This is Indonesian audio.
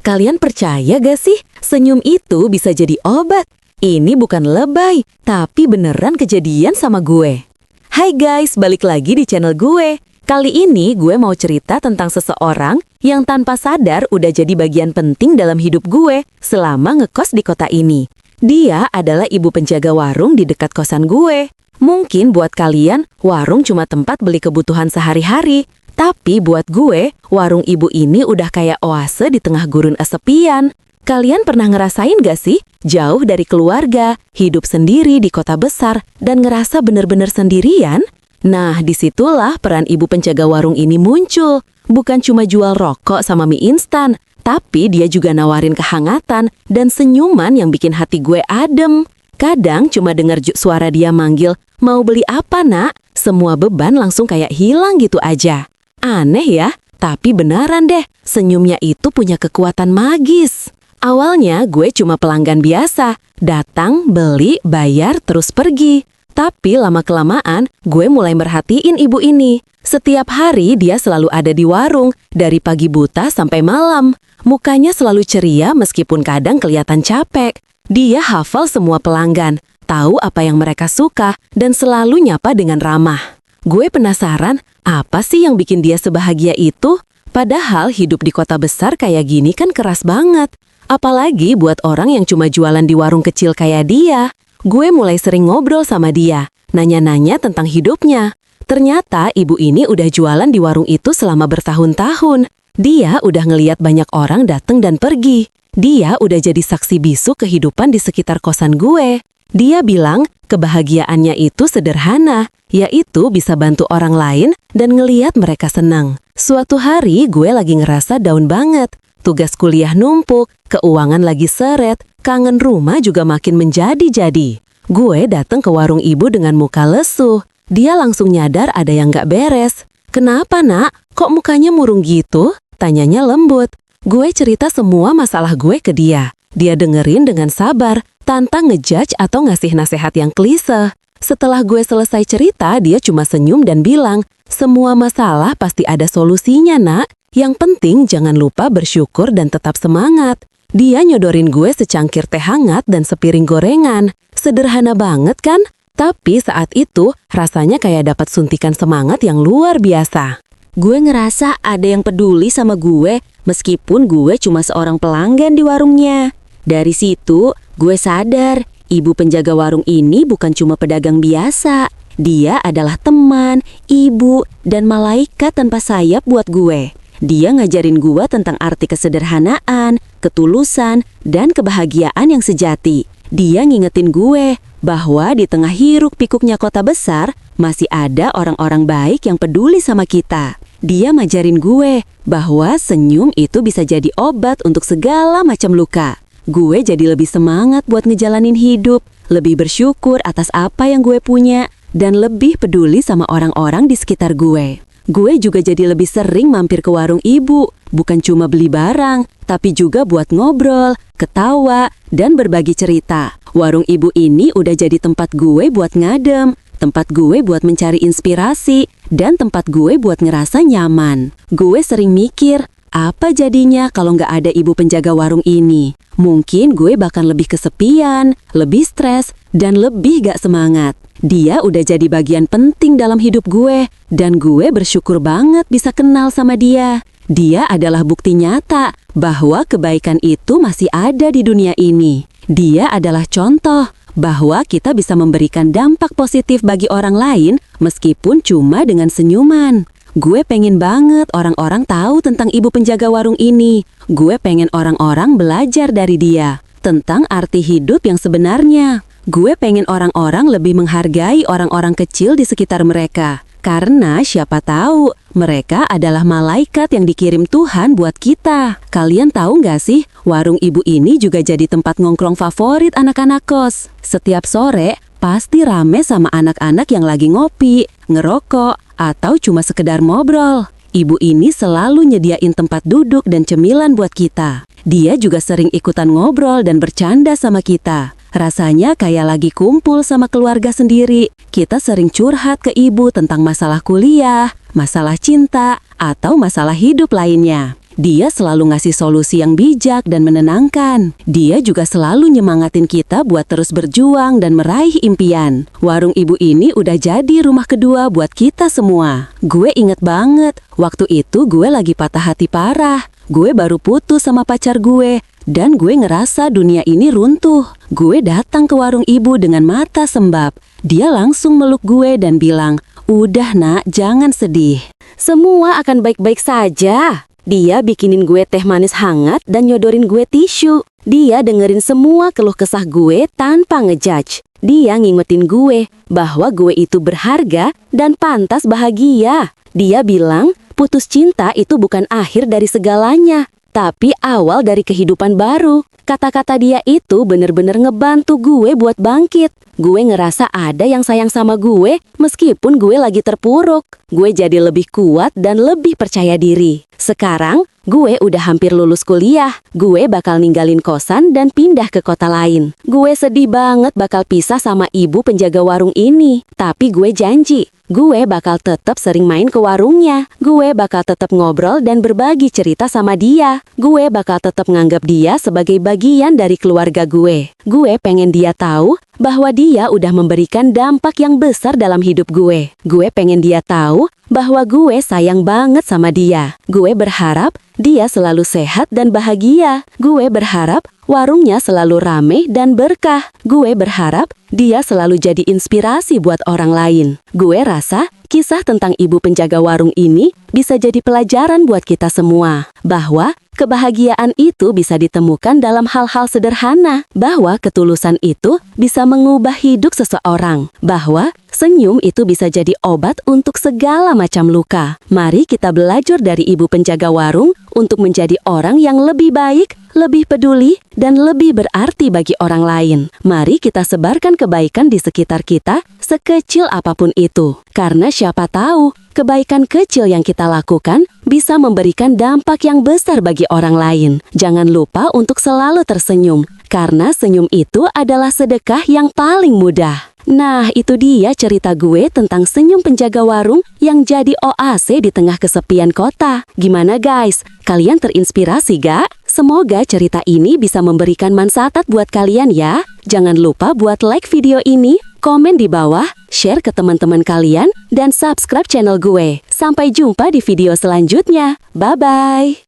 Kalian percaya gak sih? Senyum itu bisa jadi obat. Ini bukan lebay, tapi beneran kejadian sama gue. Hai guys, balik lagi di channel gue. Kali ini gue mau cerita tentang seseorang yang tanpa sadar udah jadi bagian penting dalam hidup gue selama ngekos di kota ini. Dia adalah ibu penjaga warung di dekat kosan gue. Mungkin buat kalian, warung cuma tempat beli kebutuhan sehari-hari. Tapi buat gue, warung ibu ini udah kayak oase di tengah gurun kesepian. Kalian pernah ngerasain gak sih? Jauh dari keluarga, hidup sendiri di kota besar, dan ngerasa bener-bener sendirian? Nah, disitulah peran ibu penjaga warung ini muncul. Bukan cuma jual rokok sama mie instan, tapi dia juga nawarin kehangatan dan senyuman yang bikin hati gue adem. Kadang cuma denger suara dia manggil, "Mau beli apa, Nak?" Semua beban langsung kayak hilang gitu aja. Aneh ya, tapi beneran deh, senyumnya itu punya kekuatan magis. Awalnya gue cuma pelanggan biasa, datang, beli, bayar, terus pergi. Tapi lama-kelamaan, gue mulai merhatiin ibu ini. Setiap hari dia selalu ada di warung, dari pagi buta sampai malam. Mukanya selalu ceria meskipun kadang kelihatan capek. Dia hafal semua pelanggan, tahu apa yang mereka suka, dan selalu nyapa dengan ramah. Gue penasaran, apa sih yang bikin dia sebahagia itu? Padahal hidup di kota besar kayak gini kan keras banget. Apalagi buat orang yang cuma jualan di warung kecil kayak dia. Gue mulai sering ngobrol sama dia, nanya-nanya tentang hidupnya. Ternyata ibu ini udah jualan di warung itu selama bertahun-tahun. Dia udah ngeliat banyak orang datang dan pergi. Dia udah jadi saksi bisu kehidupan di sekitar kosan gue. Dia bilang kebahagiaannya itu sederhana, yaitu bisa bantu orang lain dan ngeliat mereka senang. Suatu hari gue lagi ngerasa down banget. Tugas kuliah numpuk, keuangan lagi seret, kangen rumah juga makin menjadi-jadi. Gue datang ke warung ibu dengan muka lesu. Dia langsung nyadar ada yang gak beres. "Kenapa, Nak? Kok mukanya murung gitu?" Tanyanya lembut. Gue cerita semua masalah gue ke dia. Dia dengerin dengan sabar, tanpa ngejudge atau ngasih nasihat yang klise. Setelah gue selesai cerita, dia cuma senyum dan bilang, "Semua masalah pasti ada solusinya, Nak. Yang penting jangan lupa bersyukur dan tetap semangat." Dia nyodorin gue secangkir teh hangat dan sepiring gorengan. Sederhana banget kan? Tapi saat itu rasanya kayak dapat suntikan semangat yang luar biasa. Gue ngerasa ada yang peduli sama gue, meskipun gue cuma seorang pelanggan di warungnya. Dari situ, gue sadar, ibu penjaga warung ini bukan cuma pedagang biasa. Dia adalah teman, ibu, dan malaikat tanpa sayap buat gue. Dia ngajarin gue tentang arti kesederhanaan, ketulusan, dan kebahagiaan yang sejati. Dia ngingetin gue bahwa di tengah hiruk pikuknya kota besar, masih ada orang-orang baik yang peduli sama kita. Dia ngajarin gue bahwa senyum itu bisa jadi obat untuk segala macam luka. Gue jadi lebih semangat buat ngejalanin hidup, lebih bersyukur atas apa yang gue punya, dan lebih peduli sama orang-orang di sekitar gue. Gue juga jadi lebih sering mampir ke warung ibu, bukan cuma beli barang, tapi juga buat ngobrol, ketawa, dan berbagi cerita. Warung ibu ini udah jadi tempat gue buat ngadem, tempat gue buat mencari inspirasi, dan tempat gue buat ngerasa nyaman. Gue sering mikir, apa jadinya kalau nggak ada ibu penjaga warung ini? Mungkin gue bahkan lebih kesepian, lebih stres, dan lebih gak semangat. Dia udah jadi bagian penting dalam hidup gue, dan gue bersyukur banget bisa kenal sama dia. Dia adalah bukti nyata bahwa kebaikan itu masih ada di dunia ini. Dia adalah contoh bahwa kita bisa memberikan dampak positif bagi orang lain meskipun cuma dengan senyuman. Gue pengen banget orang-orang tahu tentang ibu penjaga warung ini. Gue pengen orang-orang belajar dari dia tentang arti hidup yang sebenarnya. Gue pengen orang-orang lebih menghargai orang-orang kecil di sekitar mereka. Karena siapa tahu, mereka adalah malaikat yang dikirim Tuhan buat kita. Kalian tahu nggak sih, warung ibu ini juga jadi tempat ngongkrong favorit anak-anak kos. Setiap sore, pasti rame sama anak-anak yang lagi ngopi, ngerokok, atau cuma sekedar ngobrol. Ibu ini selalu nyediain tempat duduk dan cemilan buat kita. Dia juga sering ikutan ngobrol dan bercanda sama kita. Rasanya kayak lagi kumpul sama keluarga sendiri. Kita sering curhat ke ibu tentang masalah kuliah, masalah cinta, atau masalah hidup lainnya. Dia selalu ngasih solusi yang bijak dan menenangkan. Dia juga selalu nyemangatin kita buat terus berjuang dan meraih impian. Warung ibu ini udah jadi rumah kedua buat kita semua. Gue inget banget, waktu itu gue lagi patah hati parah. Gue baru putus sama pacar gue, dan gue ngerasa dunia ini runtuh. Gue datang ke warung ibu dengan mata sembab. Dia langsung meluk gue dan bilang, "Udah nak, jangan sedih. Semua akan baik-baik saja." Dia bikinin gue teh manis hangat dan nyodorin gue tisu. Dia dengerin semua keluh kesah gue tanpa ngejudge. Dia ngingetin gue bahwa gue itu berharga dan pantas bahagia. Dia bilang, putus cinta itu bukan akhir dari segalanya, tapi awal dari kehidupan baru. Kata-kata dia itu bener-bener ngebantu gue buat bangkit. Gue ngerasa ada yang sayang sama gue meskipun gue lagi terpuruk. Gue jadi lebih kuat dan lebih percaya diri. Sekarang, gue udah hampir lulus kuliah. Gue bakal ninggalin kosan dan pindah ke kota lain. Gue sedih banget bakal pisah sama ibu penjaga warung ini. Tapi gue janji, gue bakal tetap sering main ke warungnya. Gue bakal tetap ngobrol dan berbagi cerita sama dia. Gue bakal tetap nganggap dia sebagai bagian dari keluarga gue. Gue pengen dia tahu bahwa dia udah memberikan dampak yang besar dalam hidup gue. Gue pengen dia tahu bahwa gue sayang banget sama dia. Gue berharap dia selalu sehat dan bahagia. Gue berharap warungnya selalu rame dan berkah. Gue berharap dia selalu jadi inspirasi buat orang lain. Gue rasa kisah tentang ibu penjaga warung ini bisa jadi pelajaran buat kita semua. Bahwa kebahagiaan itu bisa ditemukan dalam hal-hal sederhana. Bahwa ketulusan itu bisa mengubah hidup seseorang. Bahwa senyum itu bisa jadi obat untuk segala macam luka. Mari kita belajar dari ibu penjaga warung untuk menjadi orang yang lebih baik, lebih peduli, dan lebih berarti bagi orang lain. Mari kita sebarkan kebaikan di sekitar kita, sekecil apapun itu. Karena siapa tahu, kebaikan kecil yang kita lakukan bisa memberikan dampak yang besar bagi orang lain. Jangan lupa untuk selalu tersenyum, karena senyum itu adalah sedekah yang paling mudah. Nah, itu dia cerita gue tentang senyum penjaga warung yang jadi oase di tengah kesepian kota. Gimana guys? Kalian terinspirasi gak? Semoga cerita ini bisa memberikan manfaat buat kalian ya. Jangan lupa buat like video ini, komen di bawah, share ke teman-teman kalian, dan subscribe channel gue. Sampai jumpa di video selanjutnya. Bye-bye!